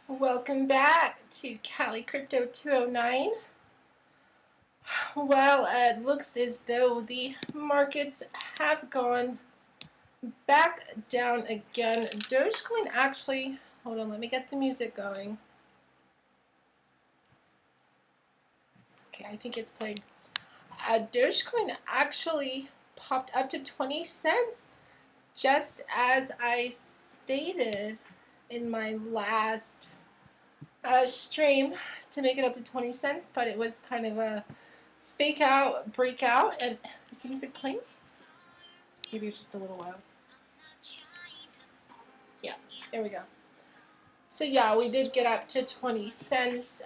Welcome back to Cali Crypto 209. Well, it looks as though the markets have gone back down again. DogeCoin actually, hold on, let me get the music going. Okay, I think it's playing. DogeCoin actually popped up to 20 cents, just as I stated in my last stream, to make it up to 20 cents, but it was kind of a fake out, breakout. And is the music playing? Maybe it's just a little loud. Yeah, there we go. So yeah, we did get up to 20 cents.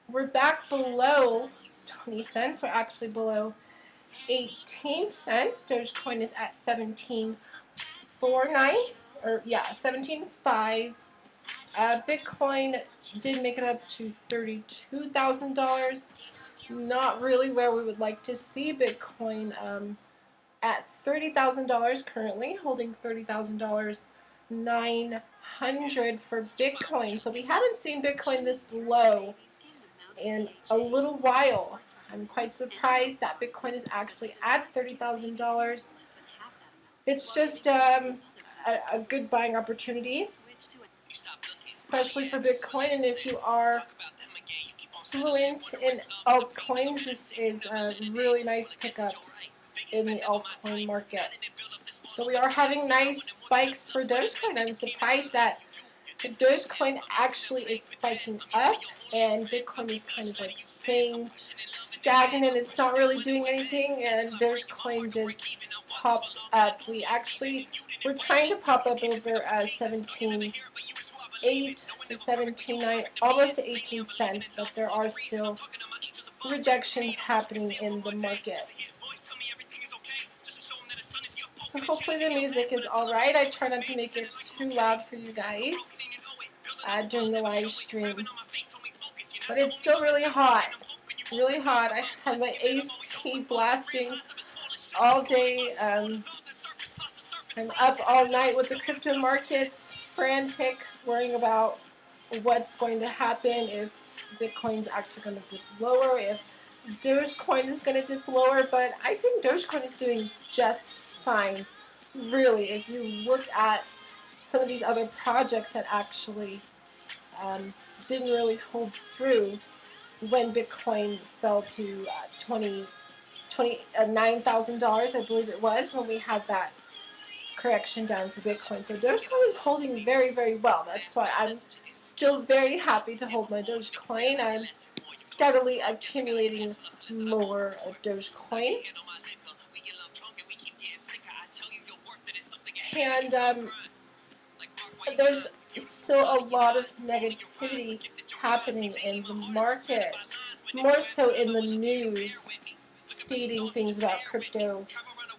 We're back below 20 cents. We're actually below 18 cents. Dogecoin is at 17.49, or yeah, 17.5. Bitcoin did make it up to $32,000. Not really where we would like to see Bitcoin, at $30,000 currently, holding $30,000, 900 for Bitcoin. So we haven't seen Bitcoin this low in a little while. I'm quite surprised that Bitcoin is actually at $30,000. It's just a good buying opportunity, especially for Bitcoin. And if you are fluent in altcoins, this is really nice pickups in the altcoin market. But we are having nice spikes for Dogecoin. I'm surprised that Dogecoin actually is spiking up and Bitcoin is kind of like staying stagnant. It's not really doing anything, and Dogecoin just pops up. We're trying to pop up over 17.8 to 17.9, almost to 18 cents, but there are still rejections happening in the market. So hopefully the music is alright. I try not to make it too loud for you guys during the live stream. But it's still really hot. Really hot. I have my AC blasting all day. I'm up all night with the crypto markets, frantic, worrying about what's going to happen, if Bitcoin's actually going to dip lower, if Dogecoin is going to dip lower. But I think Dogecoin is doing just fine, really. If you look at some of these other projects that actually didn't really hold through when Bitcoin fell to $9,000, I believe it was, when we had that correction down for Bitcoin. So Dogecoin is holding very, very well. That's why I'm still very happy to hold my Dogecoin. I'm steadily accumulating more Dogecoin. And there's still a lot of negativity happening in the market, more so in the news, stating things about crypto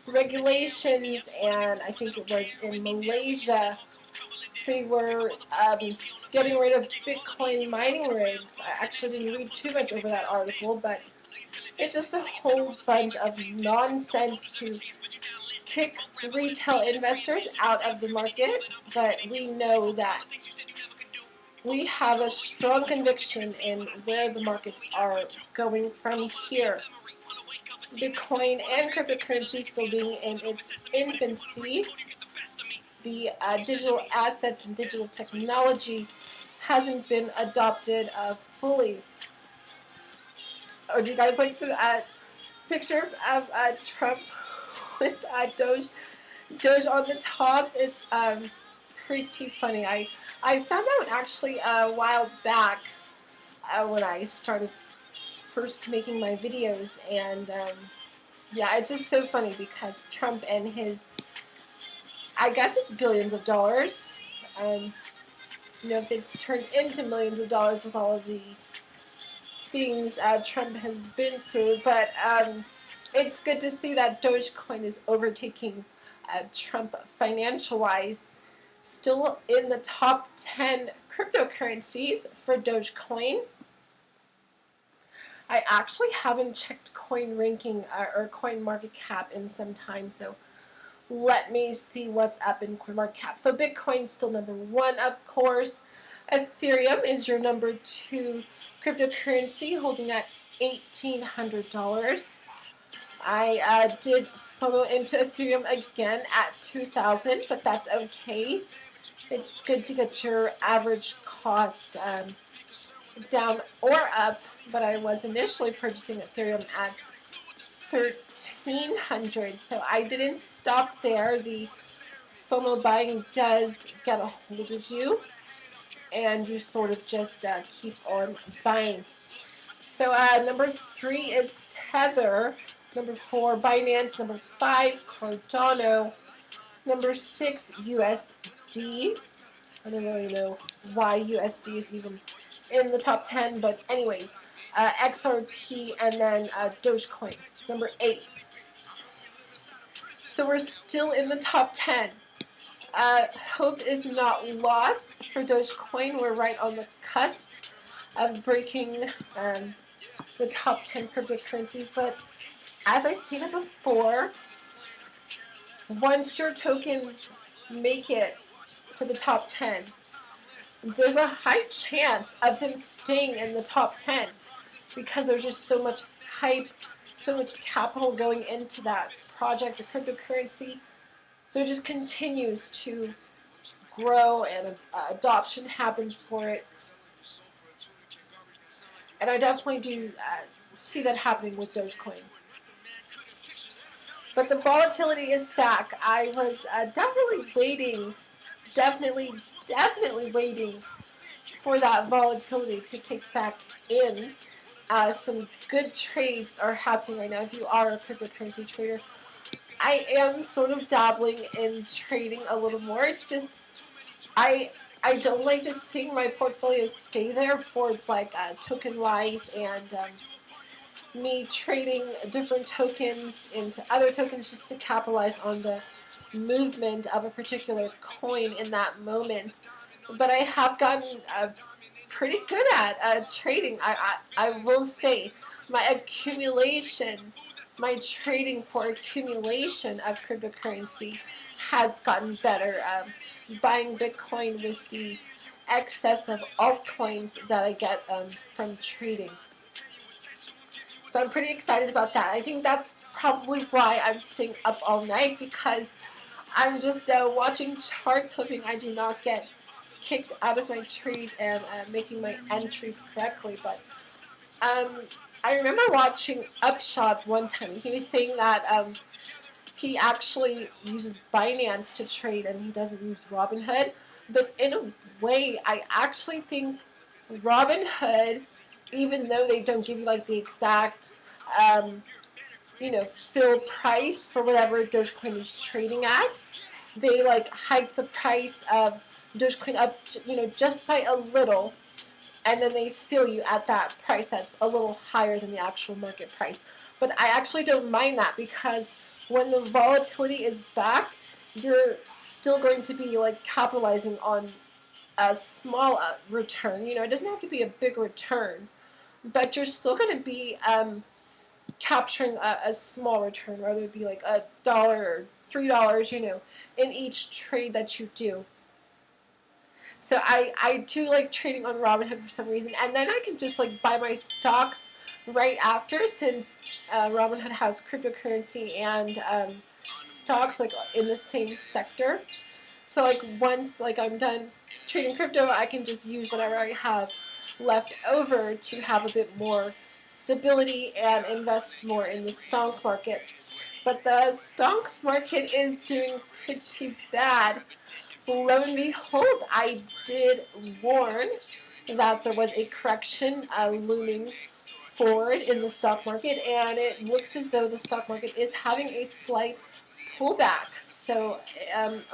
regulations. And I think it was in Malaysia, they were getting rid of Bitcoin mining rigs. I actually didn't read too much over that article, but it's just a whole bunch of nonsense to kick retail investors out of the market. But we know that we have a strong conviction in where the markets are going from here. Bitcoin and cryptocurrency still being in its infancy. The digital assets and digital technology hasn't been adopted fully. Or do you guys like the picture of Trump with Doge on the top? It's pretty funny. I found out actually a while back when I started first making my videos, and yeah, it's just so funny because Trump and his, I guess it's billions of dollars. You know, if it's turned into millions of dollars with all of the things Trump has been through. But it's good to see that Dogecoin is overtaking Trump financial-wise. Still in the top 10 cryptocurrencies for Dogecoin. I actually haven't checked coin ranking or coin market cap in some time, so let me see what's up in coin market cap. So Bitcoin's still number one, of course. Ethereum is your number 2 cryptocurrency, holding at $1,800. I did FOMO into Ethereum again at 2,000, but that's okay. It's good to get your average cost down or up, but I was initially purchasing Ethereum at 1,300, so I didn't stop there. The FOMO buying does get a hold of you, and you sort of just keep on buying. So number 3 is Tether, number 4 Binance, number 5 Cardano, number 6 USD. I don't really know why USD is even in the top 10, but anyways, XRP, and then DogeCoin, number 8. So we're still in the top 10. Hope is not lost for DogeCoin. We're right on the cusp of breaking the top 10 cryptocurrencies, but as I've stated before, once your tokens make it to the top 10, there's a high chance of them staying in the top 10 because there's just so much hype, so much capital going into that project or cryptocurrency. So it just continues to grow, and adoption happens for it. And I definitely do see that happening with DogeCoin. But the volatility is back. I was definitely waiting waiting for that volatility to kick back in. Some good trades are happening right now. If you are a cryptocurrency trader, I am sort of dabbling in trading a little more. It's just I don't like just seeing my portfolio stay there for it's like token wise, and me trading different tokens into other tokens just to capitalize on the movement of a particular coin in that moment. But I have gotten pretty good at trading. I will say my accumulation, my trading for accumulation of cryptocurrency has gotten better. Buying Bitcoin with the excess of altcoins that I get from trading. So I'm pretty excited about that. I think that's probably why I'm staying up all night, because I'm just watching charts, hoping I do not get kicked out of my trade and making my entries correctly. But I remember watching Upshot one time. He was saying that he actually uses Binance to trade and he doesn't use Robinhood. But in a way, I actually think Robinhood, even though they don't give you like the exact fill price for whatever Dogecoin is trading at, they like hike the price of Dogecoin up, just by a little, and then they fill you at that price that's a little higher than the actual market price. But I actually don't mind that, because when the volatility is back, you're still going to be like capitalizing on a small return. It doesn't have to be a big return, but you're still going to be capturing a small return, whether it be like $1 or $3, in each trade that you do. So I do like trading on Robinhood for some reason, and then I can just like buy my stocks right after, since Robinhood has cryptocurrency and stocks like in the same sector. So like once like I'm done trading crypto, I can just use whatever I have left over to have a bit more stability and invest more in the stock market. But the stock market is doing pretty bad. Lo and behold, I did warn that there was a correction looming forward in the stock market, and it looks as though the stock market is having a slight pullback. So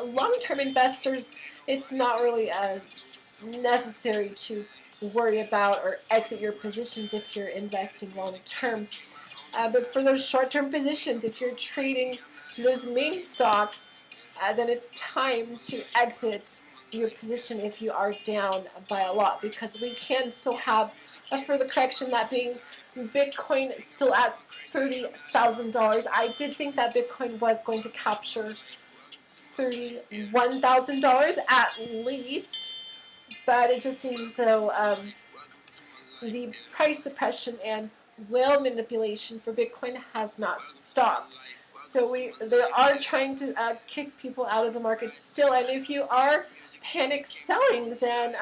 long-term investors, it's not really necessary to worry about or exit your positions if you're investing long-term. But for those short-term positions, if you're trading those meme stocks, then it's time to exit your position if you are down by a lot, because we can still have a further correction, that being Bitcoin still at $30,000. I did think that Bitcoin was going to capture $31,000 at least, but it just seems as though the price suppression and whale manipulation for Bitcoin has not stopped. So they are trying to kick people out of the market still, and if you are panic selling, then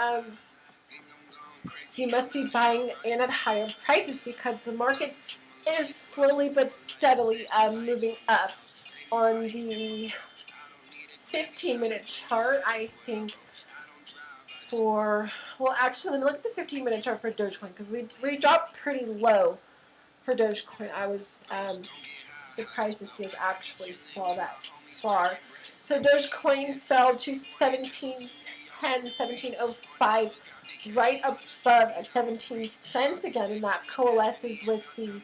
you must be buying in at higher prices because the market is slowly but steadily moving up. On the 15-minute chart, I think well, actually, let me look at the 15-minute chart for DogeCoin because we dropped pretty low for DogeCoin. I was surprised to see us actually fall that far. So DogeCoin fell to 1710, 1705, right above 17 cents again, and that coalesces with the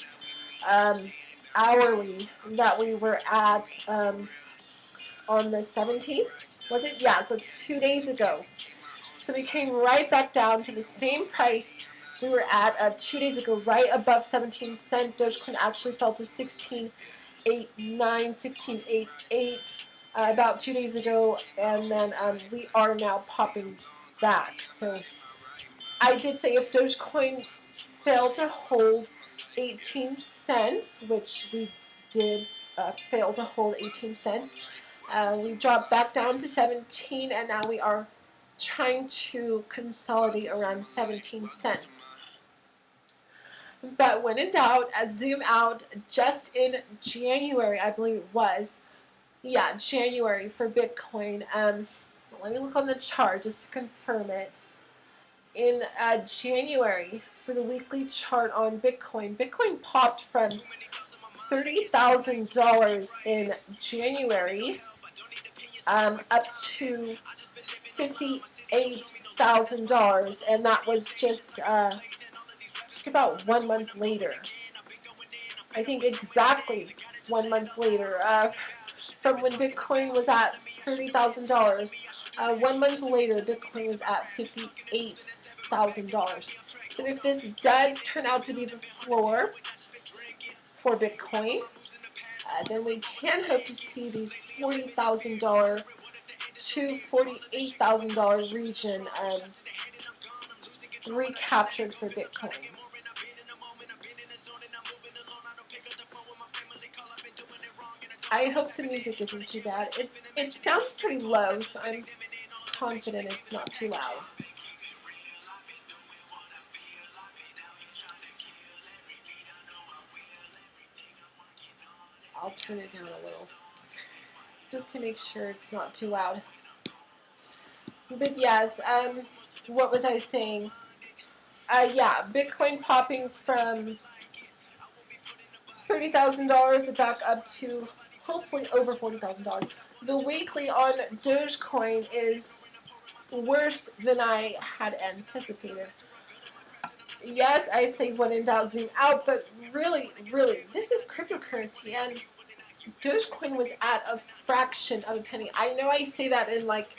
hourly that we were at on the 17th. Was it? Yeah, so 2 days ago. So we came right back down to the same price we were at 2 days ago, right above 17 cents. DogeCoin actually fell to 16.89, 16.88 about 2 days ago, and then we are now popping back. So I did say if DogeCoin failed to hold 18 cents, which we did fail to hold 18 cents, we dropped back down to 17, and now we are trying to consolidate around 17 cents. But when in doubt, zoom out just in January, I believe it was. Yeah, January for Bitcoin. Let me look on the chart just to confirm it. In January, for the weekly chart on Bitcoin, Bitcoin popped from $30,000 in January up to $58,000, and that was just about 1 month later. I think exactly 1 month later, from when Bitcoin was at $30,000. 1 month later, Bitcoin was at $58,000. So if this does turn out to be the floor for Bitcoin, then we can hope to see the $40,000 to $48,000 region recaptured for Bitcoin. I hope the music isn't too bad. It sounds pretty low, so I'm confident it's not too loud. I'll turn it down a little, just to make sure it's not too loud. But yes, what was I saying? Yeah, Bitcoin popping from $30,000 back up to hopefully over $40,000. The weekly on DogeCoin is worse than I had anticipated. Yes, I say when in doubt, zoom out, but really, this is cryptocurrency, and DogeCoin was at a fraction of a penny. I know I say that in like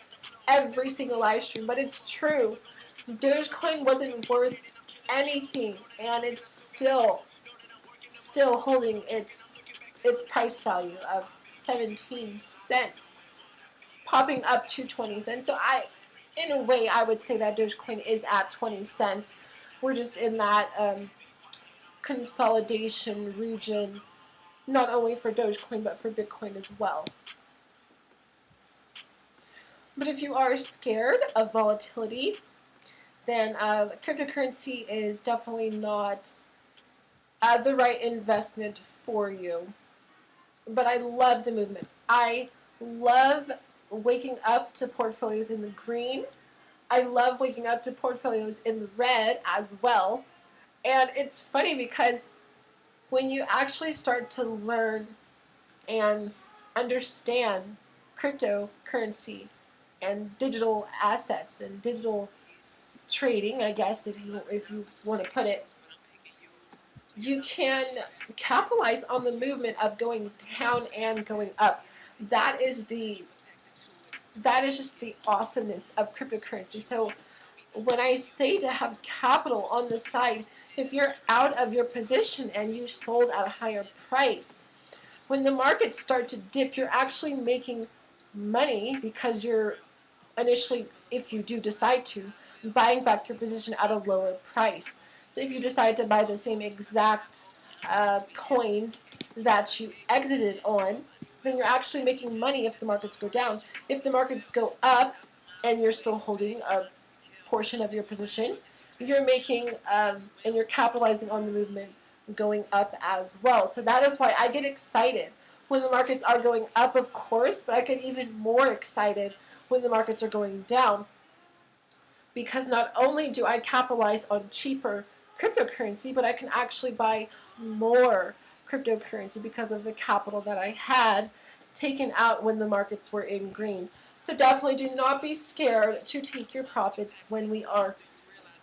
every single live stream, but it's true. DogeCoin wasn't worth anything, and it's still holding its price value of 17 cents, popping up to 20 cents. So in a way, I would say that DogeCoin is at 20 cents. We're just in that consolidation region, not only for DogeCoin, but for Bitcoin as well. But if you are scared of volatility, then cryptocurrency is definitely not the right investment for you. But I love the movement. I love waking up to portfolios in the green. I love waking up to portfolios in the red as well. And it's funny because when you actually start to learn and understand cryptocurrency and digital assets and digital trading, I guess, if you want to put it, you can capitalize on the movement of going down and going up. That is just the awesomeness of cryptocurrency. So when I say to have capital on the side, if you're out of your position and you sold at a higher price, when the markets start to dip, you're actually making money because you're initially, if you do decide to, buying back your position at a lower price. So if you decide to buy the same exact coins that you exited on, then you're actually making money if the markets go down. If the markets go up and you're still holding a portion of your position, you're making and you're capitalizing on the movement going up as well. So that is why I get excited when the markets are going up, of course, but I get even more excited when the markets are going down, because not only do I capitalize on cheaper cryptocurrency, but I can actually buy more cryptocurrency because of the capital that I had taken out when the markets were in green. So definitely do not be scared to take your profits when we are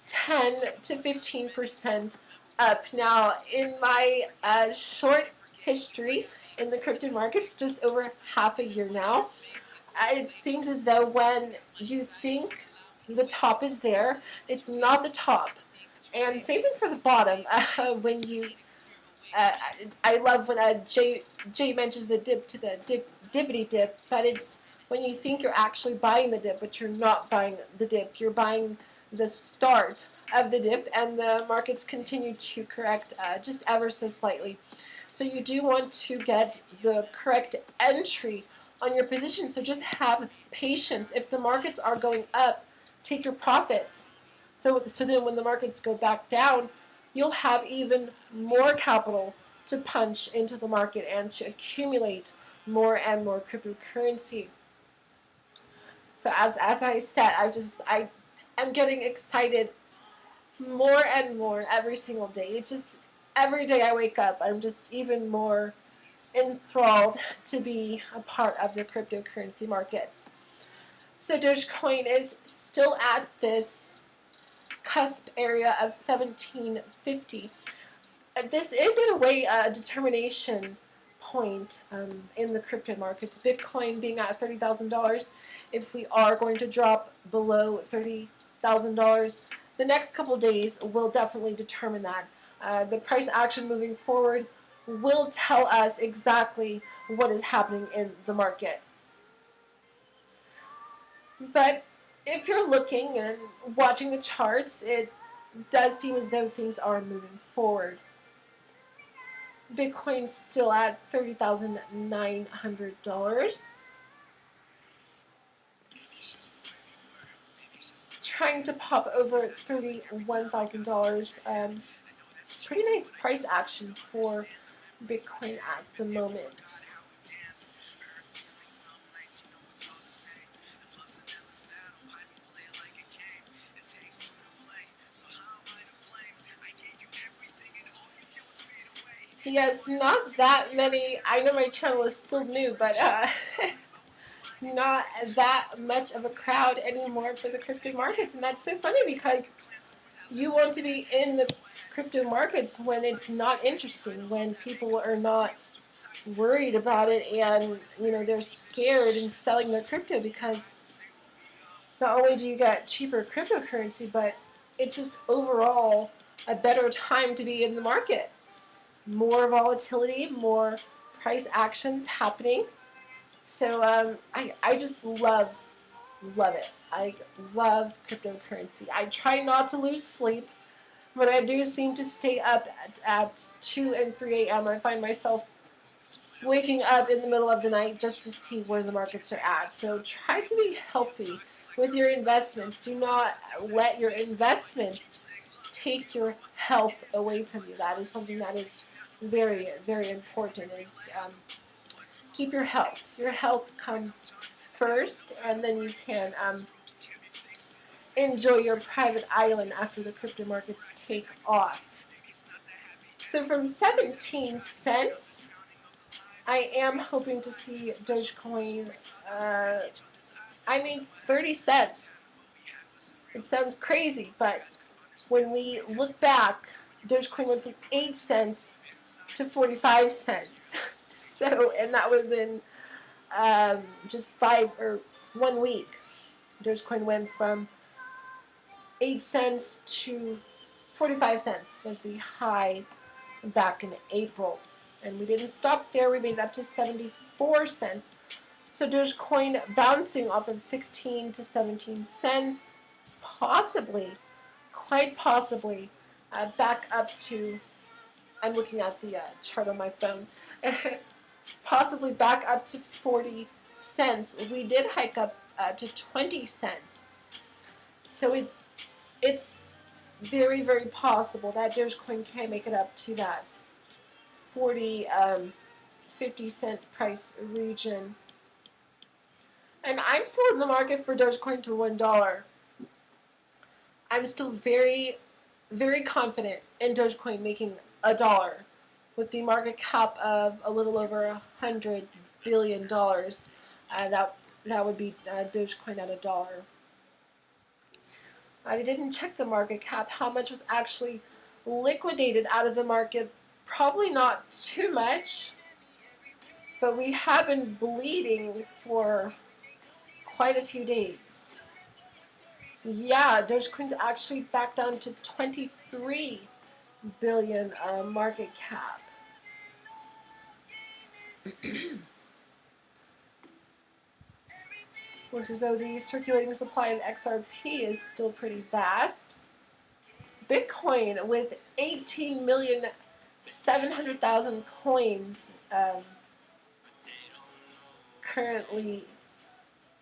10 to 15% up. Now, in my short history in the crypto markets, just over half a year now, it seems as though when you think the top is there, it's not the top. And same thing for the bottom. When you, I love when Jay mentions the dip to the dippity dip, but it's when you think you're actually buying the dip, but you're not buying the dip. You're buying the start of the dip, and the markets continue to correct just ever so slightly. So you do want to get the correct entry on your position. So just have patience. If the markets are going up, take your profits. So then when the markets go back down, you'll have even more capital to punch into the market and to accumulate more and more cryptocurrency. So as I said, I am getting excited more and more every single day. It's just every day I wake up, I'm just even more enthralled to be a part of the cryptocurrency markets. So DogeCoin is still at this cusp area of 1750. This is in a way a determination point in the crypto markets. Bitcoin being at $30,000. If we are going to drop below $30,000, the next couple days will definitely determine that. The price action moving forward will tell us exactly what is happening in the market. But if you're looking and watching the charts, it does seem as though things are moving forward. Bitcoin's still at $30,900. Trying to pop over $31,000. Pretty nice price action for Bitcoin at the moment. Yes, not that many. I know my channel is still new, but not that much of a crowd anymore for the crypto markets. And that's so funny because you want to be in the crypto markets when it's not interesting, when people are not worried about it, and they're scared and selling their crypto, because not only do you get cheaper cryptocurrency, but it's just overall a better time to be in the market. More volatility, more price actions happening. So I just love it. I love cryptocurrency. I try not to lose sleep, but I do seem to stay up at 2 and 3 a.m. I find myself waking up in the middle of the night just to see where the markets are at. So try to be healthy with your investments. Do not let your investments take your health away from you. That is something that is very, very important, is keep your health. Your health comes first, and then you can enjoy your private island after the crypto markets take off. So from 17 cents, I am hoping to see DogeCoin, 30 cents. It sounds crazy, but when we look back, DogeCoin went from 8 cents to 45 cents. So, and that was in just 1 week. DogeCoin went from 8 cents to 45 cents was the high back in April. And we didn't stop there. We made it up to 74 cents. So DogeCoin bouncing off of 16 to 17 cents, quite possibly, back up to, I'm looking at the chart on my phone, possibly back up to 40 cents. We did hike up to 20 cents. So it's very, very possible that DogeCoin can make it up to that 40, 50-cent price region. And I'm still in the market for DogeCoin to $1. I'm still very, very confident in DogeCoin making $1 with the market cap of a little over $100 billion. That would be DogeCoin at $1. I didn't check the market cap, how much was actually liquidated out of the market. Probably not too much, but we have been bleeding for quite a few days. Yeah, DogeCoin's actually back down to 23 billion market cap. Looks as though the circulating supply of XRP is still pretty vast. Bitcoin with 18,700,000 coins currently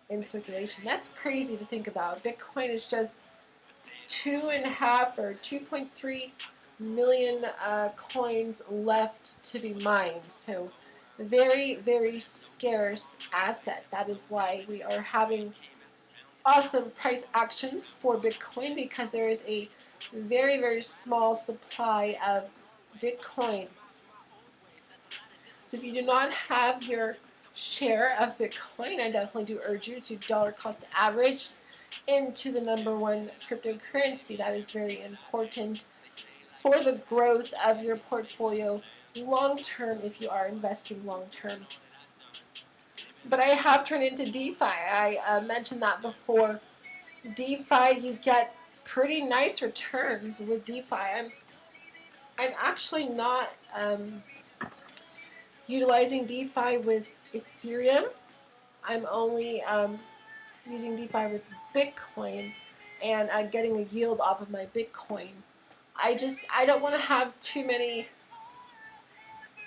in circulation. That's crazy to think about. Bitcoin is just 2.5 or 2.3 million coins left to be mined. So very, very scarce asset. That is why we are having awesome price actions for Bitcoin, because there is a very, very small supply of Bitcoin. So if you do not have your share of Bitcoin, I definitely do urge you to dollar cost average into the #1 cryptocurrency. That is very important for the growth of your portfolio long term if you are investing long term. But I have turned into DeFi. I mentioned that before. DeFi, you get pretty nice returns with DeFi. I'm actually not utilizing DeFi with Ethereum. I'm only using DeFi with Bitcoin and getting a yield off of my Bitcoin. I don't want to have too many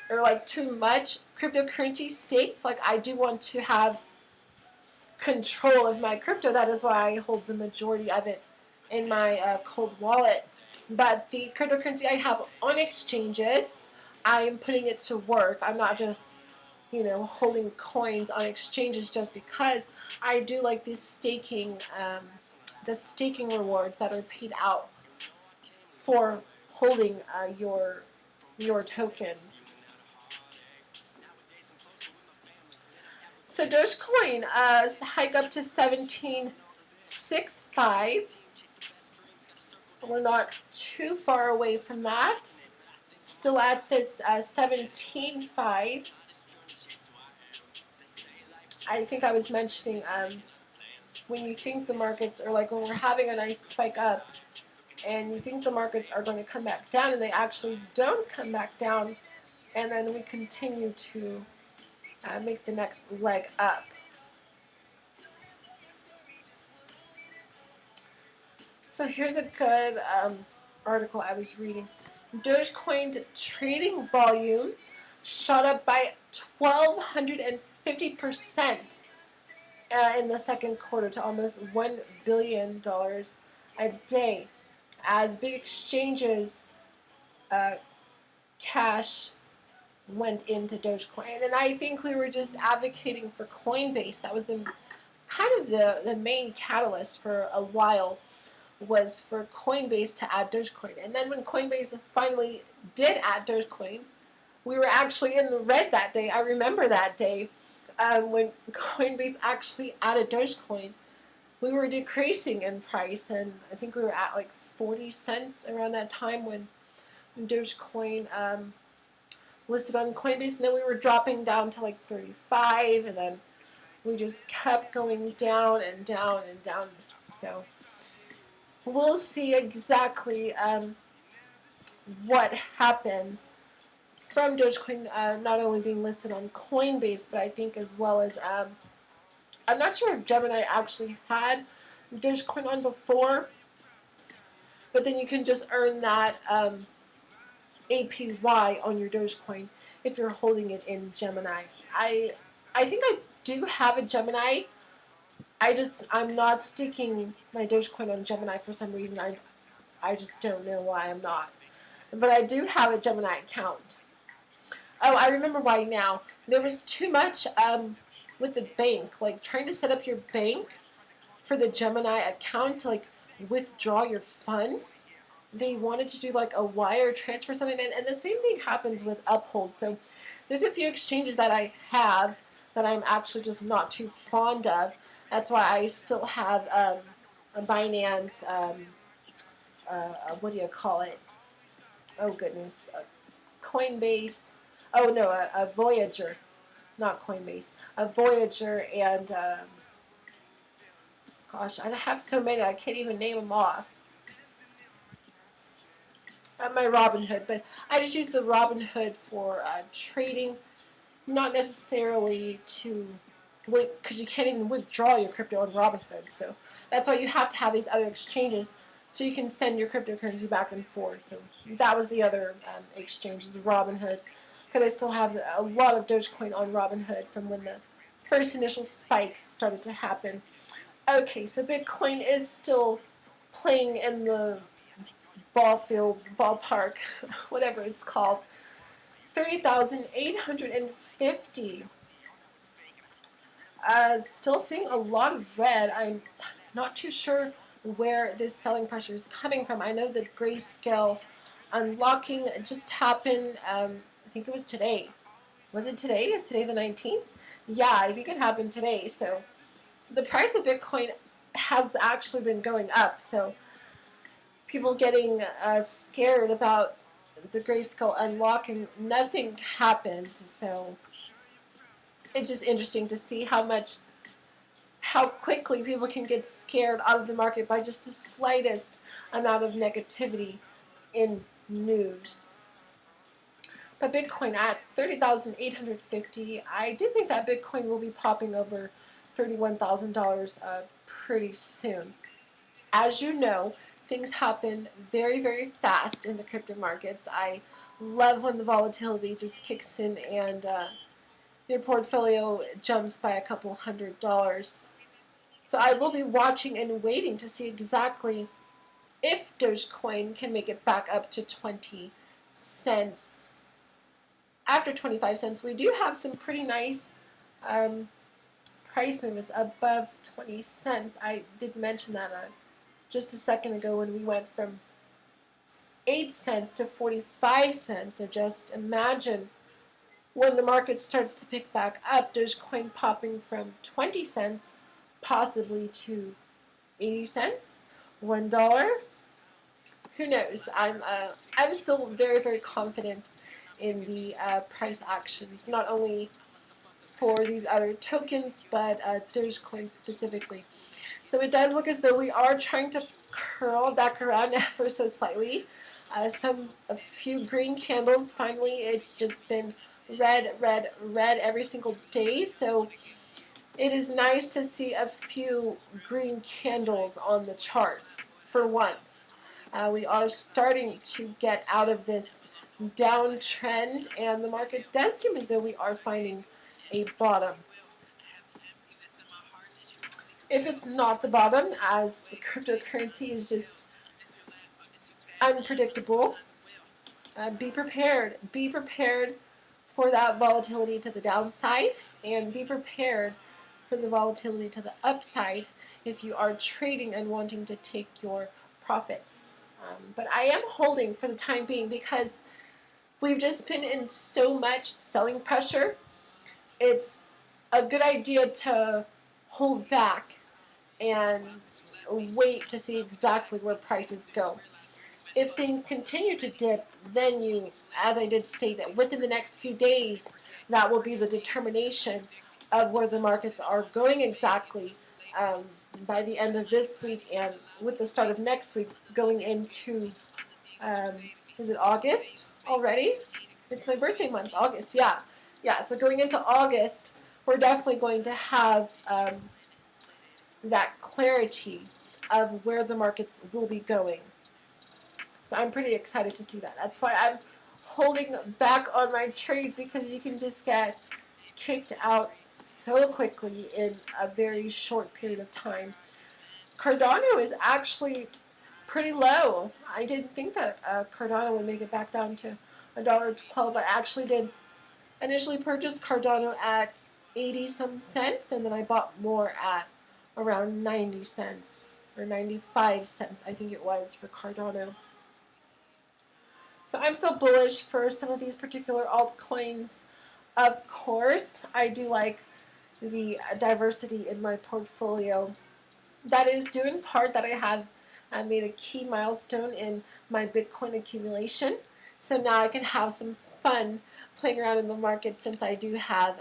or like too much cryptocurrency staked. Like, I do want to have control of my crypto. That is why I hold the majority of it in my cold wallet. But the cryptocurrency I have on exchanges, I'm putting it to work. I'm not just, you know, holding coins on exchanges just because. I do like the staking rewards that are paid out for holding your tokens. So DogeCoin hike up to 17.65. We're not too far away from that. Still at this 17.5. I think I was mentioning when you think the markets are like, when we're having a nice spike up and you think the markets are going to come back down and they actually don't come back down, and then we continue to make the next leg up. So here's a good article I was reading. DogeCoin's trading volume shot up by 1,250% in the second quarter to almost $1 billion a day, as big exchanges cash went into DogeCoin. And I think we were just advocating for Coinbase. That was the main catalyst for a while, was for Coinbase to add DogeCoin. And then when Coinbase finally did add DogeCoin, we were actually in the red that day. I remember that day when Coinbase actually added DogeCoin. We were decreasing in price, and I think we were at like 40 cents around that time when DogeCoin listed on Coinbase, and then we were dropping down to like 35, and then we just kept going down and down and down. So we'll see exactly what happens from DogeCoin not only being listed on Coinbase, but I think as well as I'm not sure if Gemini actually had DogeCoin on before, but then you can just earn that APY on your DogeCoin if you're holding it in Gemini. I think I do have a Gemini. I'm not sticking my DogeCoin on Gemini for some reason. I just don't know why I'm not. But I do have a Gemini account. Oh, I remember why now. There was too much with the bank, like trying to set up your bank for the Gemini account to like withdraw your funds. They wanted to do like a wire transfer or something, and the same thing happens with Uphold. So there's a few exchanges that I have that I'm actually just not too fond of. That's why I still have a Binance, what do you call it? Oh goodness, Coinbase. Oh no, a Voyager, not Coinbase. A Voyager and gosh, I have so many I can't even name them off. My Robinhood, but I just use the Robinhood for trading, not necessarily to, because you can't even withdraw your crypto on Robinhood. So that's why you have to have these other exchanges so you can send your cryptocurrency back and forth. So that was the other exchange, is Robinhood, because I still have a lot of Dogecoin on Robinhood from when the first initial spikes started to happen. Okay, so Bitcoin is still playing in the ballpark, whatever it's called. 30,850. Still seeing a lot of red. I'm not too sure where this selling pressure is coming from. I know that Grayscale unlocking just happened. I think it was today. Was it today? Is today the 19th? Yeah, I think it happened today. So the price of Bitcoin has actually been going up. So people getting scared about the Grayscale unlocking, nothing happened. So it's just interesting to see how quickly people can get scared out of the market by just the slightest amount of negativity in news. But Bitcoin at 30,850, I do think that Bitcoin will be popping over $31,000 pretty soon. As you know, things happen very, very fast in the crypto markets. I love when the volatility just kicks in and your portfolio jumps by a couple $100s. So I will be watching and waiting to see exactly if Dogecoin can make it back up to 20 cents. After 25 cents, we do have some pretty nice price movements above 20 cents. I did mention that just a second ago when we went from 8 cents to 45 cents. So just imagine when the market starts to pick back up, Dogecoin popping from 20 cents possibly to 80 cents, $1. Who knows? I'm still very, very confident in the price actions, not only for these other tokens, but Dogecoin specifically. So it does look as though we are trying to curl back around ever so slightly. A few green candles. Finally, it's just been red, red, red every single day. So it is nice to see a few green candles on the charts for once. We are starting to get out of this downtrend, and the market does seem as though we are finding a bottom. If it's not the bottom, as the cryptocurrency is just unpredictable, be prepared. Be prepared for that volatility to the downside, and be prepared for the volatility to the upside if you are trading and wanting to take your profits. But I am holding for the time being because we've just been in so much selling pressure. It's a good idea to hold back and wait to see exactly where prices go. If things continue to dip, then you, as I did state, that within the next few days, that will be the determination of where the markets are going exactly by the end of this week and with the start of next week going into, is it August already? It's my birthday month, August, yeah. Yeah, so going into August, we're definitely going to have that clarity of where the markets will be going. So I'm pretty excited to see that. That's why I'm holding back on my trades, because you can just get kicked out so quickly in a very short period of time. Cardano is actually pretty low. I didn't think that Cardano would make it back down to $1.12. I actually did initially purchase Cardano at 80 some cents, and then I bought more at around 90 cents or 95 cents, I think it was, for Cardano. So I'm still bullish for some of these particular altcoins. Of course, I do like the diversity in my portfolio. That is due in part that I have made a key milestone in my Bitcoin accumulation. So now I can have some fun playing around in the market, since I do have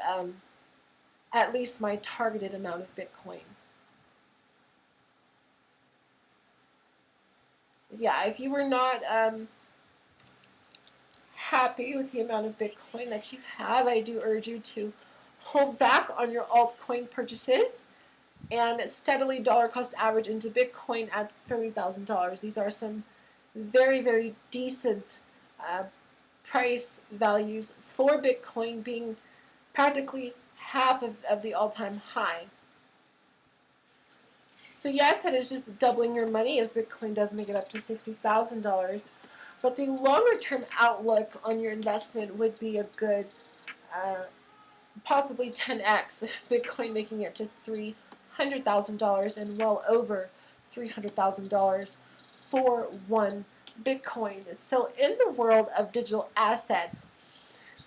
at least my targeted amount of Bitcoin. Yeah, if you were not happy with the amount of Bitcoin that you have, I do urge you to hold back on your altcoin purchases and steadily dollar cost average into Bitcoin at $30,000. These are some very, very decent price values for Bitcoin, being practically half of the all-time high. So yes, that is just doubling your money if Bitcoin does make it up to $60,000. But the longer term outlook on your investment would be a good possibly 10x, Bitcoin making it to $300,000 and well over $300,000 for one Bitcoin. So in the world of digital assets,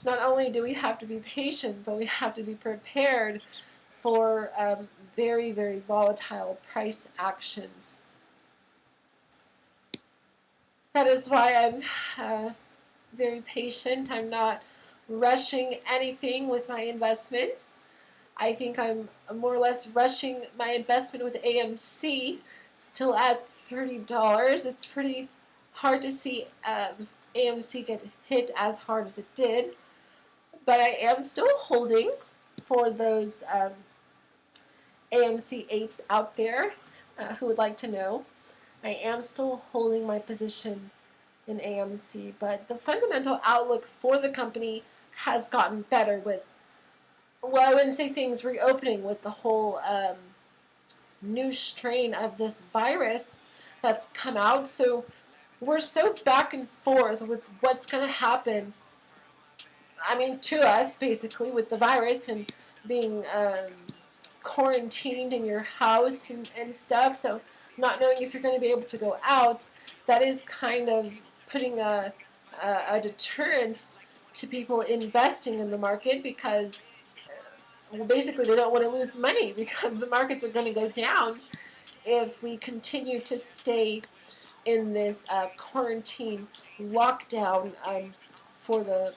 not only do we have to be patient, but we have to be prepared for very, very volatile price actions. That is why I'm very patient. I'm not rushing anything with my investments. I think I'm more or less rushing my investment with AMC, still at $30. It's pretty hard to see AMC get hit as hard as it did, but I am still holding for those AMC apes out there who would like to know. I am still holding my position in AMC, but the fundamental outlook for the company has gotten better with, well, I wouldn't say things reopening with the whole new strain of this virus that's come out. So we're so back and forth with what's going to happen, I mean, to us, basically, with the virus and being quarantined in your house and stuff. So not knowing if you're going to be able to go out, that is kind of putting a deterrence to people investing in the market, because basically they don't want to lose money, because the markets are going to go down if we continue to stay in this quarantine lockdown for the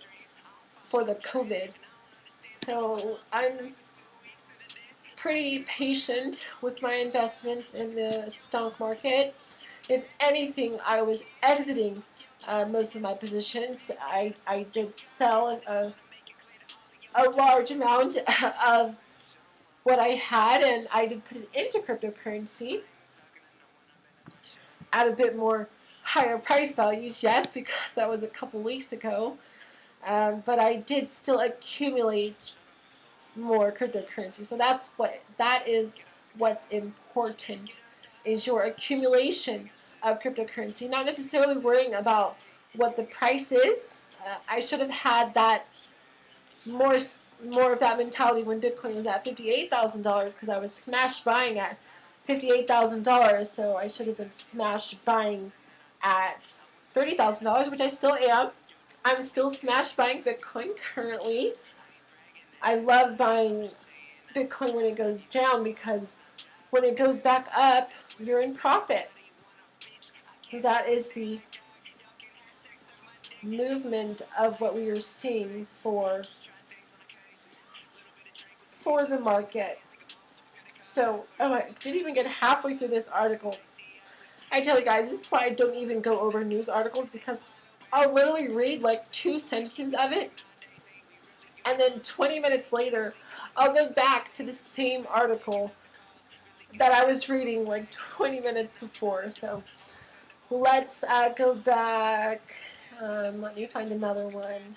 COVID. So I'm pretty patient with my investments in the stock market. If anything, I was exiting most of my positions. I did sell a large amount of what I had, and I did put it into cryptocurrency at a bit more higher price values, yes, because that was a couple weeks ago. But I did still accumulate more cryptocurrency. So that is what's important, is your accumulation of cryptocurrency, not necessarily worrying about what the price is. I should have had that more of that mentality when Bitcoin was at $58,000, because I was smash buying at $58,000. So I should have been smash buying at $30,000, which I still am. I'm still smash buying Bitcoin currently. I love buying Bitcoin when it goes down, because when it goes back up, you're in profit. So that is the movement of what we are seeing for the market. So, oh, I didn't even get halfway through this article. I tell you guys, this is why I don't even go over news articles, because I'll literally read like 2 sentences of it, and then 20 minutes later, I'll go back to the same article that I was reading like 20 minutes before. So Let's go back. Let me find another one.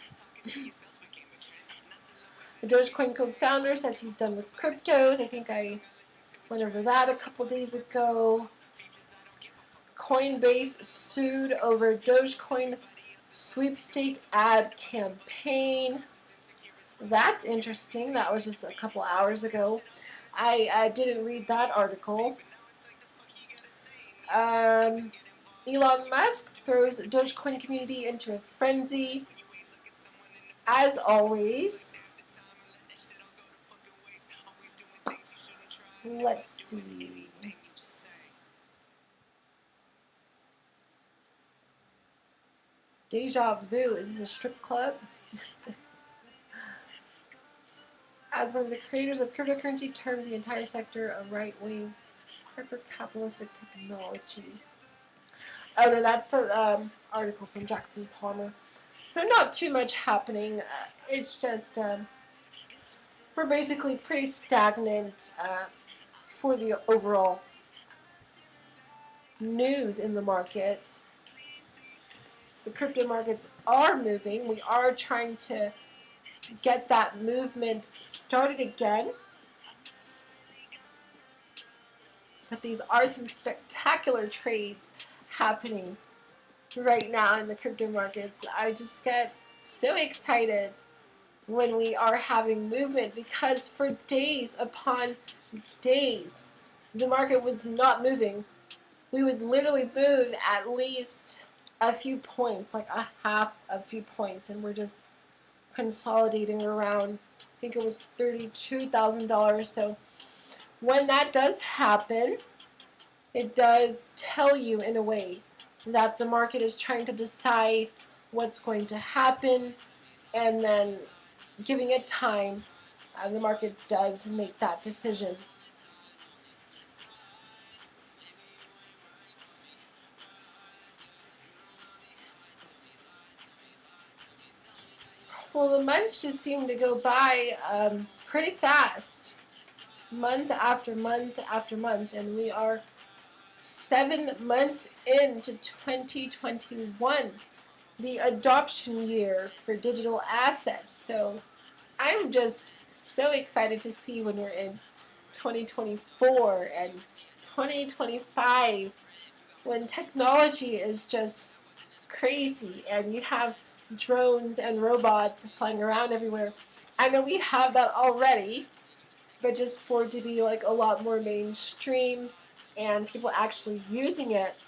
The DogeCoin co-founder says he's done with cryptos. I think I went over that a couple days ago. Coinbase sued over DogeCoin sweepstake ad campaign. That's interesting. That was just a couple hours ago. I didn't read that article. Elon Musk throws Dogecoin community into a frenzy. As always, let's see. Deja vu, is this a strip club? As one of the creators of cryptocurrency terms the entire sector a right-wing hyper-capitalistic technology. Oh no, that's the article from Jackson Palmer. So not too much happening. It's just we're basically pretty stagnant for the overall news in the market. The crypto markets are moving. We are trying to get that movement started again. But these are some spectacular trades happening right now in the crypto markets. I just get so excited when we are having movement, because for days upon days the market was not moving. We would literally move at least a few points, like a few points, and we're just consolidating around, I think it was $32,000. So when that does happen, it does tell you in a way that the market is trying to decide what's going to happen, and then giving it time, the market does make that decision. Well, the months just seem to go by pretty fast, month after month after month, and we are 7 months into 2021, the adoption year for digital assets. So I'm just so excited to see when we're in 2024 and 2025, when technology is just crazy and you have drones and robots flying around everywhere. I know we have that already, but just for it to be like a lot more mainstream and people actually using it,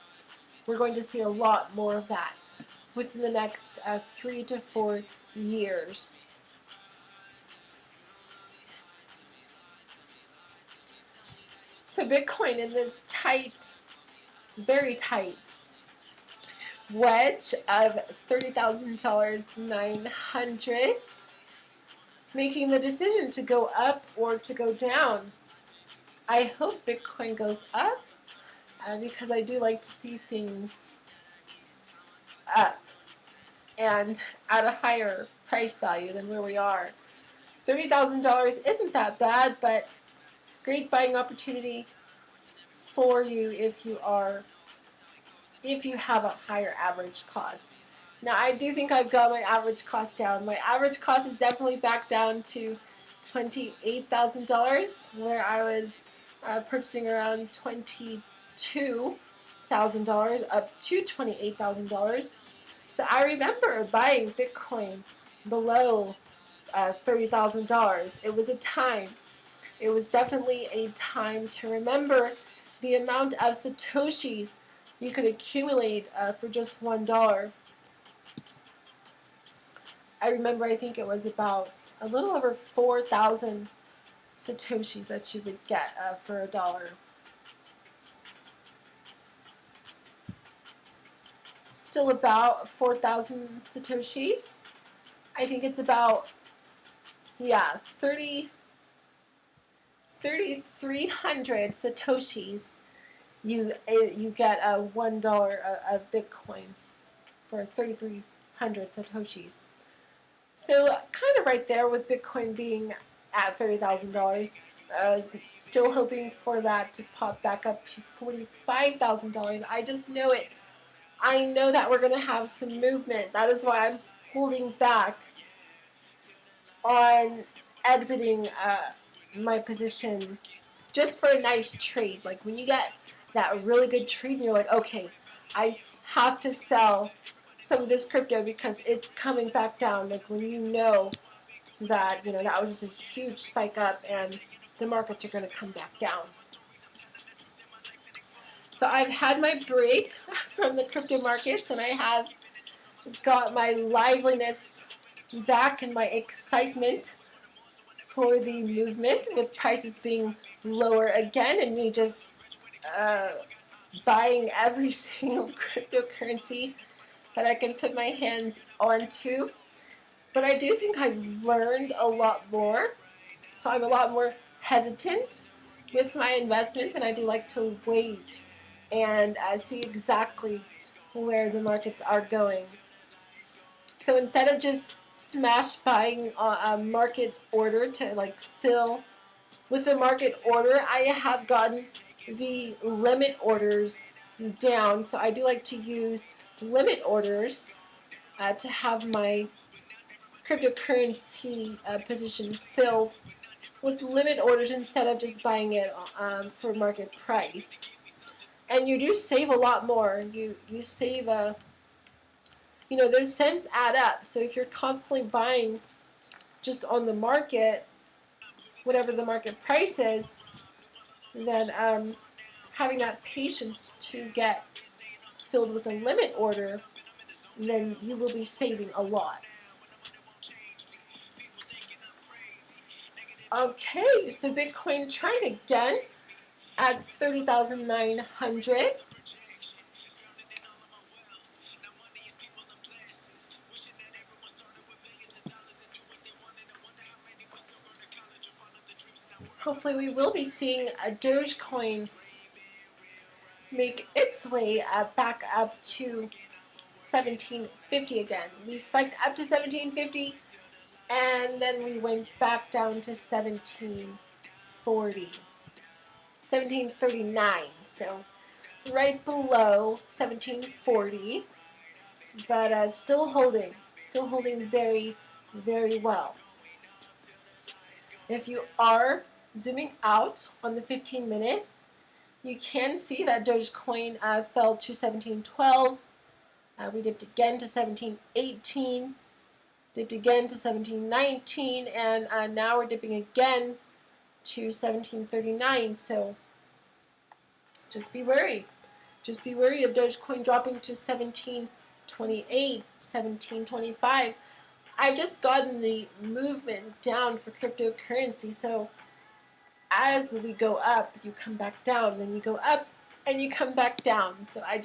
we're going to see a lot more of that within the next 3 to 4 years. So Bitcoin in this tight, very tight wedge of $30,900, making the decision to go up or to go down. I hope Bitcoin goes up because I do like to see things up and at a higher price value than where we are. $30,000 isn't that bad, but great buying opportunity for you if you have a higher average cost. Now, I do think I've got my average cost down. My average cost is definitely back down to $28,000, where I was purchasing around $22,000 up to $28,000. So I remember buying Bitcoin below $30,000. It was a time. It was definitely a time to remember the amount of Satoshis you could accumulate for just $1. I remember, I think it was about a little over 4,000 Satoshis that you would get for $1. Still about 4,000 Satoshis. I think it's about, yeah, 3,300 Satoshis. You get $1 of Bitcoin for 3,300 Satoshis. So kind of right there with Bitcoin being at $30,000. Still hoping for that to pop back up to $45,000. I just know it I know that we're going to have some movement. That is why I'm holding back on exiting my position just for a nice trade. Like when you get that really good trade and you're like, okay, I have to sell some of this crypto because it's coming back down. Like when you know that, that was just a huge spike up and the markets are going to come back down. So I've had my break from the crypto markets and I have got my liveliness back and my excitement for the movement, with prices being lower again and me just buying every single cryptocurrency that I can put my hands onto. But I do think I've learned a lot more, so I'm a lot more hesitant with my investments, and I do like to wait and see exactly where the markets are going. So instead of just smash buying a market order to like fill with the market order, I have gotten the limit orders down. So I do like to use limit orders to have my cryptocurrency position filled with limit orders instead of just buying it for market price. And you do save a lot more. You save those cents add up. So if you're constantly buying just on the market, whatever the market price is, then having that patience to get filled with a limit order, then you will be saving a lot. Okay, so Bitcoin trying again at 30,900. Hopefully we will be seeing a DogeCoin make its way back up to 1750 again. We spiked up to 1750 and then we went back down to 1739, so right below 1740, but still holding very, very well. If you are zooming out on the 15-minute, you can see that Dogecoin fell to 1712. We dipped again to 1718, dipped again to 1719, and now we're dipping again to 1739. So just be wary. Just be wary of Dogecoin dropping to 1728, 1725. I've just gotten the movement down for cryptocurrency, so as we go up, you come back down, then you go up, and you come back down. So I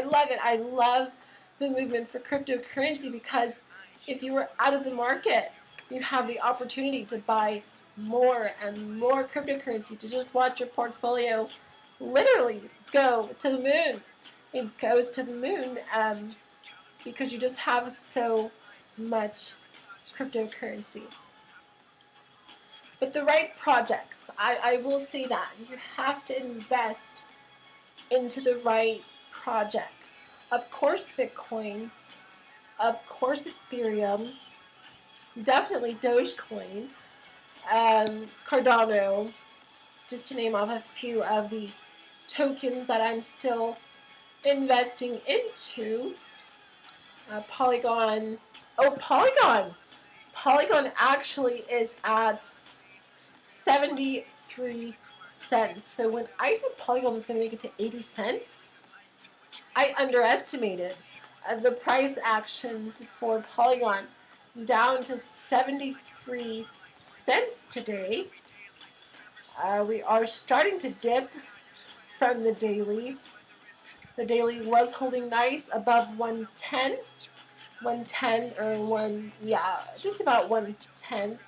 love it. I love the movement for cryptocurrency because if you were out of the market, you have the opportunity to buy more and more cryptocurrency, to just watch your portfolio literally go to the moon. It goes to the moon because you just have so much cryptocurrency. But the right projects, I will say that. You have to invest into the right projects. Of course Bitcoin, of course Ethereum, definitely Dogecoin, Cardano, just to name off a few of the tokens that I'm still investing into. Polygon. Oh, Polygon! Polygon actually is at 73 cents. So when I said Polygon was going to make it to 80 cents, I underestimated the price actions for Polygon, down to 73 cents today. We are starting to dip from the daily. The daily was holding nice above 110. 110 or just about 110,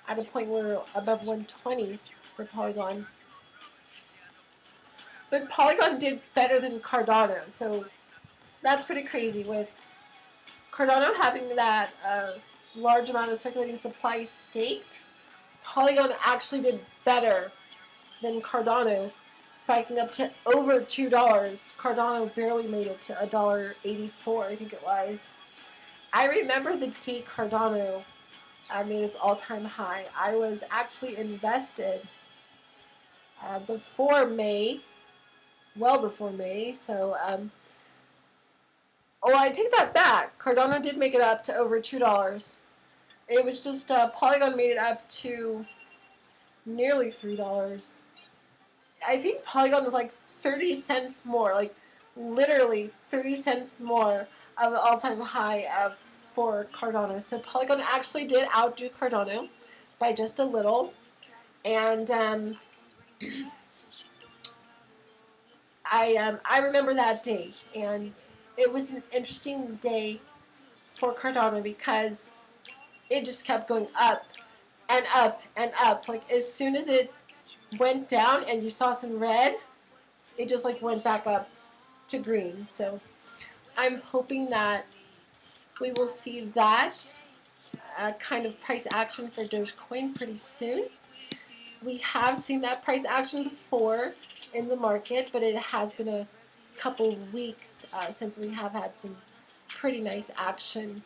at a point where we're above 120 for Polygon. But Polygon did better than Cardano, so that's pretty crazy, with Cardano having that large amount of circulating supply staked. Polygon actually did better than Cardano. spiking up to over $2. Cardano barely made it to $1.84, I think it was. I remember the day Cardano made its all-time high. I was actually invested before May, well before May, so oh, I take that back. Cardano did make it up to over $2. It was just Polygon made it up to nearly $3. I think Polygon was like 30 cents more, like literally 30 cents more of an all-time high for Cardano. So Polygon actually did outdo Cardano by just a little, and I remember that day, and it was an interesting day for Cardano because it just kept going up and up and up. Like as soon as it went down and you saw some red, it just like went back up to green. So I'm hoping that we will see that kind of price action for DogeCoin pretty soon. We have seen that price action before in the market, but it has been a couple weeks since we have had some pretty nice action.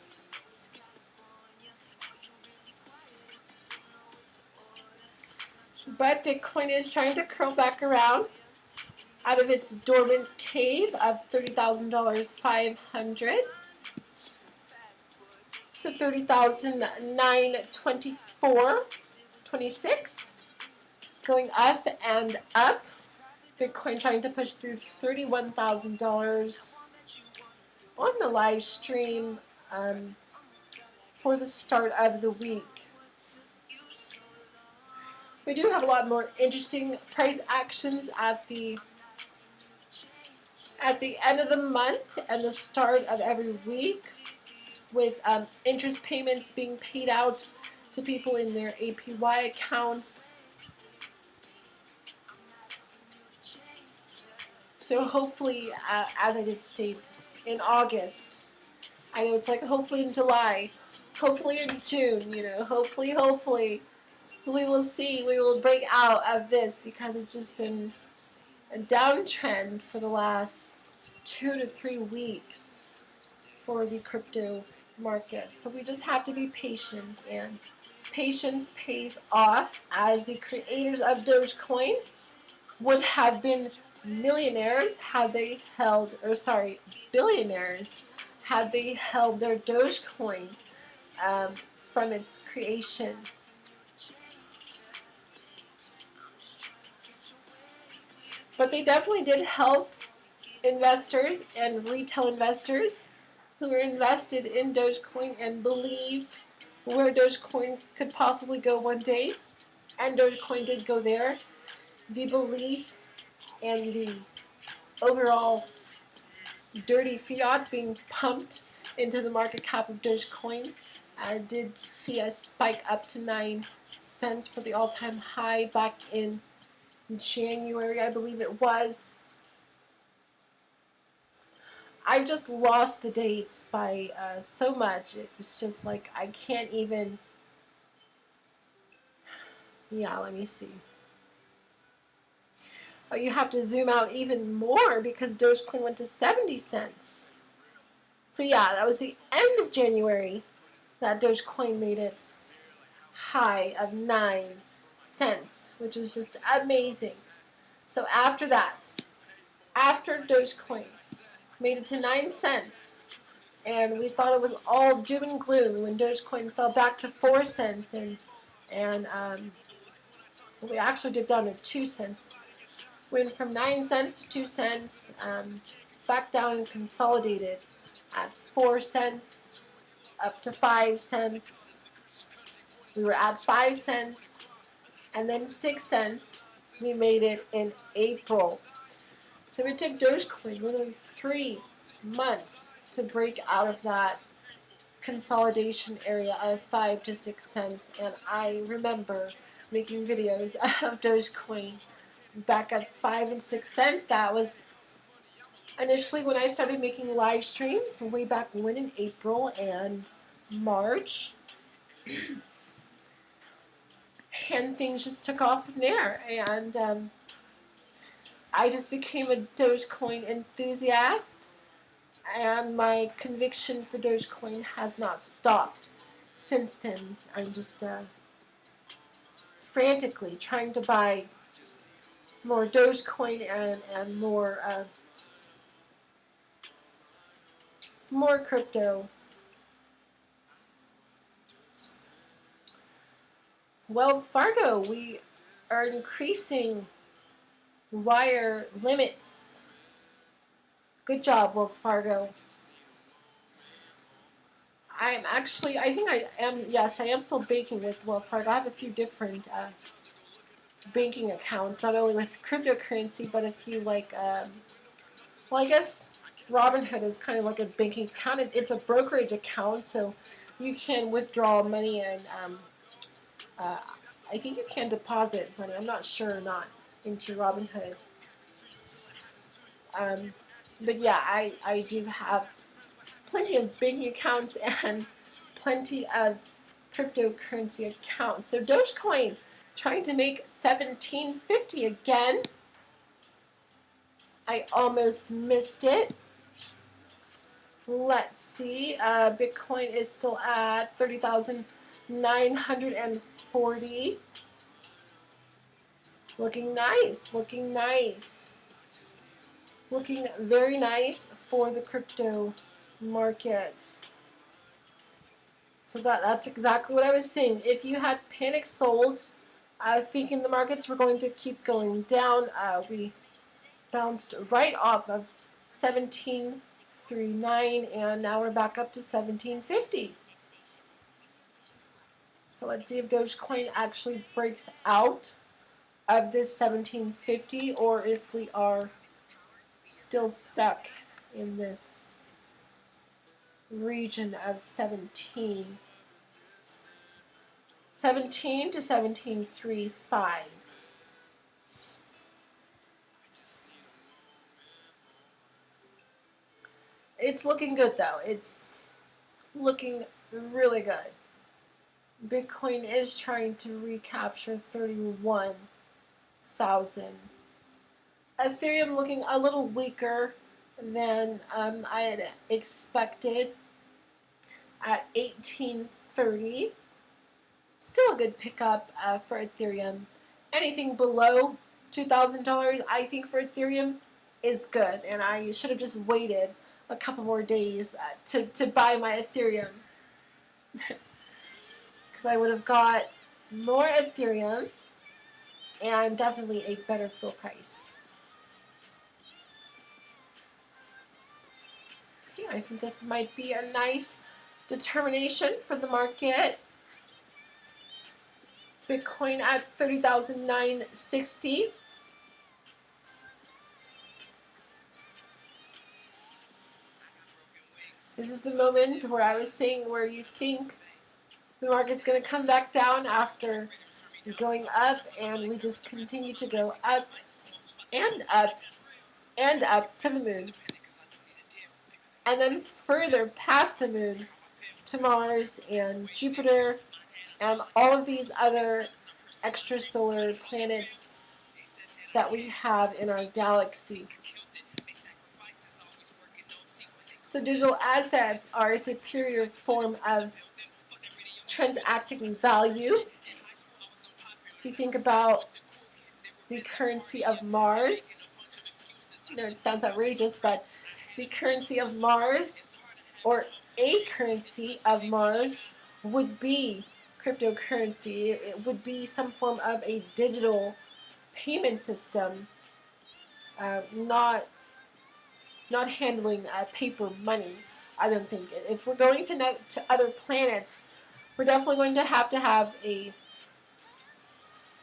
But Bitcoin is trying to curl back around out of its dormant cave of $30,500. So 30,924.26, going up and up. Bitcoin trying to push through $31,000 on the live stream for the start of the week. We do have a lot more interesting price actions at the end of the month and the start of every week, with interest payments being paid out to people in their APY accounts. So hopefully, as I did state, in August, I know it's like hopefully in July, hopefully in June, you know, hopefully, we will see, we will break out of this, because it's just been a downtrend for the last 2 to 3 weeks for the crypto market. So we just have to be patient, and patience pays off, as the creators of DogeCoin would have been millionaires had they held, or sorry, billionaires had they held their DogeCoin from its creation. But they definitely did help investors and retail investors who were invested in DogeCoin and believed where DogeCoin could possibly go one day. And DogeCoin did go there. The belief and the overall dirty fiat being pumped into the market cap of DogeCoin did see a spike up to 9 cents for the all-time high back in January, I believe it was. I've just lost the dates by so much. It was just like I can't even. Yeah, let me see. Oh, you have to zoom out even more because DogeCoin went to 70 cents. So yeah, that was the end of January that DogeCoin made its high of 9 cents, which was just amazing. So after that, after DogeCoin made it to 9 cents, and we thought it was all doom and gloom when DogeCoin fell back to 4 cents, and we actually dipped down to 2 cents. Went from 9 cents to 2 cents, back down and consolidated at 4 cents, up to 5 cents. We were at 5 cents, and then 6 cents. We made it in April. So it took DogeCoin literally 3 months to break out of that consolidation area of 5 to 6 cents. And I remember making videos of DogeCoin back at 5 and 6 cents. That was initially when I started making live streams way back when, in April and March. And things just took off from there. And I just became a Dogecoin enthusiast, and my conviction for Dogecoin has not stopped since then. I'm just frantically trying to buy more Dogecoin and more crypto. Wells Fargo, we are increasing wire limits. Good job, Wells Fargo. I think I am, yes, I am still banking with Wells Fargo. I have a few different banking accounts, not only with cryptocurrency, but a few like, well, I guess Robinhood is kind of like a banking account. It's a brokerage account, so you can withdraw money and I think you can deposit money. I'm not sure or not into Robinhood. But yeah, I do have plenty of banking accounts and plenty of cryptocurrency accounts. So DogeCoin trying to make 1750 again. I almost missed it. Let's see. Bitcoin is still at 30,940. Looking nice. Looking nice. Looking very nice for the crypto markets. So that's exactly what I was saying. If you had panic sold, thinking the markets were going to keep going down, we bounced right off of 1739, and now we're back up to 1750. So let's see if Dogecoin actually breaks out of this 1750, or if we are still stuck in this region of 17 to 1735. It's looking good though. It's looking really good. Bitcoin is trying to recapture 31,000. Ethereum looking a little weaker than I had expected at 1830. Still a good pickup for Ethereum. Anything below $2,000, I think, for Ethereum is good, and I should have just waited a couple more days to buy my Ethereum, because I would have got more Ethereum and definitely a better full price. Okay, I think this might be a nice determination for the market. Bitcoin at 30,960. This is the moment where I was saying where you think the market's going to come back down after going up, and we just continue to go up and up and up to the moon, and then further past the moon to Mars and Jupiter and all of these other extrasolar planets that we have in our galaxy. So digital assets are a superior form of transacting value. If you think about the currency of Mars, no, it sounds outrageous, but the currency of Mars, or a currency of Mars, would be cryptocurrency. It would be some form of a digital payment system, not handling paper money. I don't think. If we're going to other planets, we're definitely going to have a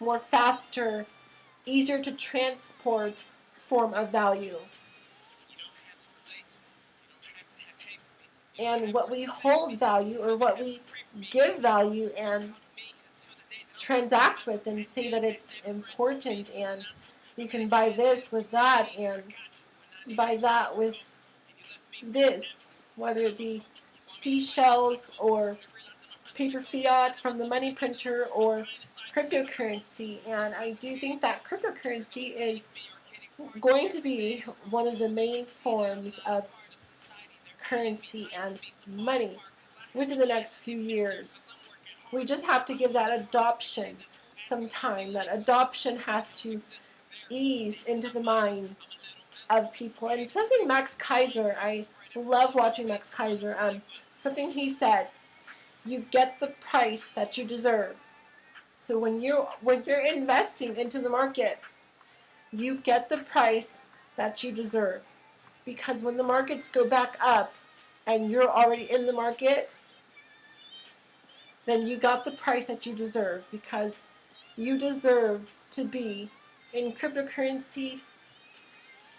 more faster, easier to transport form of value. And what we hold value, or what we give value and transact with and say that it's important, and you can buy this with that and buy that with this, whether it be seashells or paper fiat from the money printer or cryptocurrency. And I do think that cryptocurrency is going to be one of the main forms of currency and money within the next few years. We just have to give that adoption some time. That adoption has to ease into the mind of people. And something Max Kaiser, I love watching Max Kaiser, something he said, you get the price that you deserve. So when you're investing into the market, you get the price that you deserve. Because when the markets go back up and you're already in the market, then you got the price that you deserve, because you deserve to be in cryptocurrency,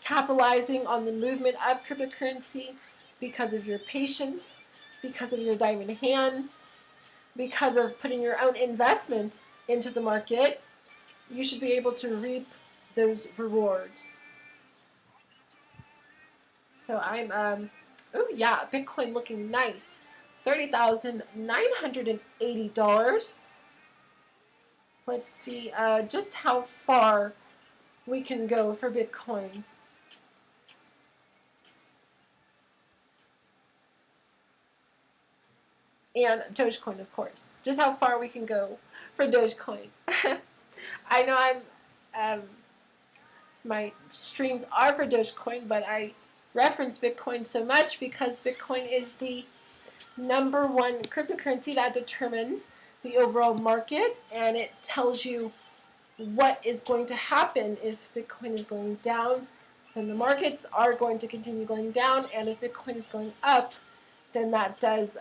capitalizing on the movement of cryptocurrency because of your patience, because of your diamond hands, because of putting your own investment into the market. You should be able to reap those rewards. So I'm, oh yeah, Bitcoin looking nice. $30,980. Let's see just how far we can go for Bitcoin. And DogeCoin, of course. Just how far we can go for DogeCoin. I know my streams are for DogeCoin, but I reference Bitcoin so much because Bitcoin is the #1 cryptocurrency that determines the overall market, and it tells you what is going to happen. If Bitcoin is going down, then the markets are going to continue going down, and if Bitcoin is going up, then that does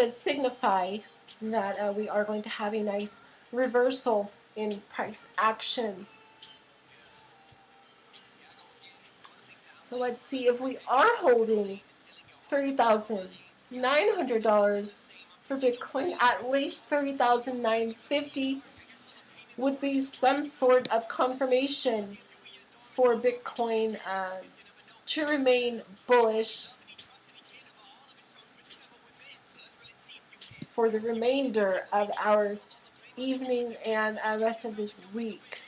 signify that we are going to have a nice reversal in price action. So let's see if we are holding $30,900 for Bitcoin. At least $30,950 would be some sort of confirmation for Bitcoin to remain bullish for the remainder of our evening and rest of this week.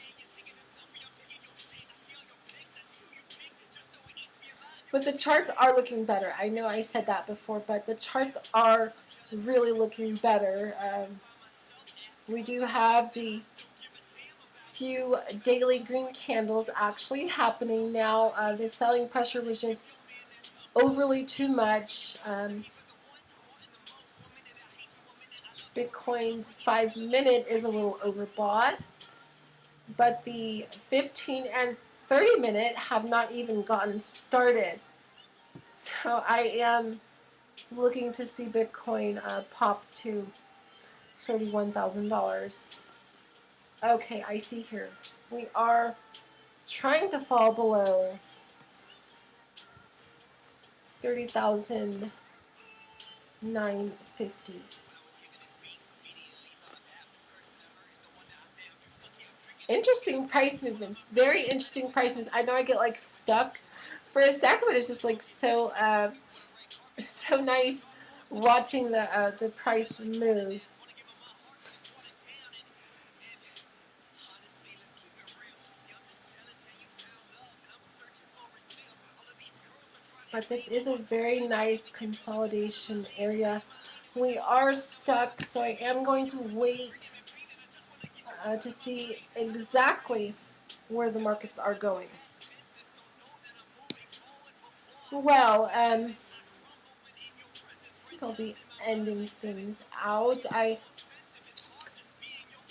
But the charts are looking better. I know I said that before, but the charts are really looking better. We do have the few daily green candles actually happening now. The selling pressure was just overly too much. Bitcoin's 5-minute is a little overbought, but the 15 and 30-minute have not even gotten started. So I am looking to see Bitcoin pop to $31,000. Okay, I see here. We are trying to fall below 30,950. Interesting price movements. Very interesting price movements. I know I get like stuck for a second, but it's just like so nice watching the price move. But this is a very nice consolidation area. We are stuck, so I am going to wait to see exactly where the markets are going. Well, I think I'll be ending things out. I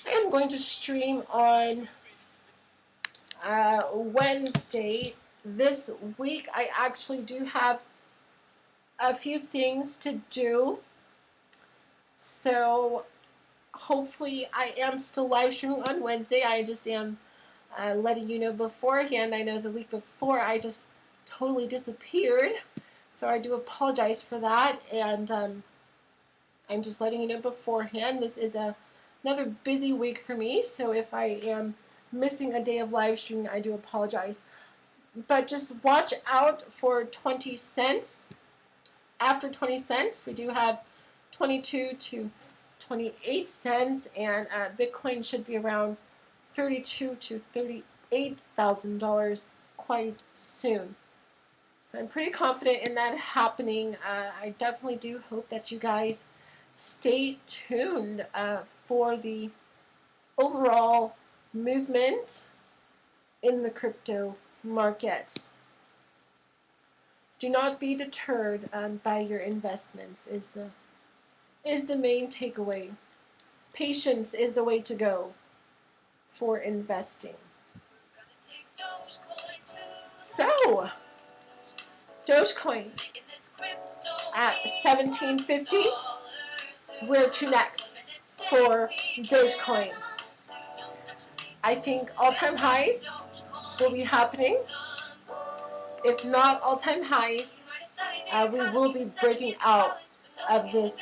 am going to stream on Wednesday. This week I actually do have a few things to do, so hopefully I am still live streaming on Wednesday. I just am letting you know beforehand. I know the week before I just totally disappeared, so I do apologize for that, and I'm just letting you know beforehand. This is another busy week for me, so if I am missing a day of live streaming, I do apologize. But just watch out for 20 cents. After 20 cents, we do have 22 to 28 cents, and Bitcoin should be around 32 to $8,000 quite soon. So I'm pretty confident in that happening. I definitely do hope that you guys stay tuned for the overall movement in the crypto markets. Do not be deterred by your investments is the main takeaway. Patience is the way to go for investing. So, DogeCoin at $17.50. Where to next for DogeCoin? I think all-time highs will be happening. If not all-time highs, we will be breaking out of this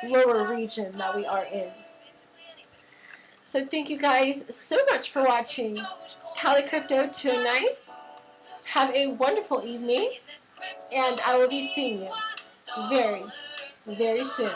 lower region that we are in. So thank you guys so much for watching Cali Crypto 209. Have a wonderful evening, and I will be seeing you very, very soon.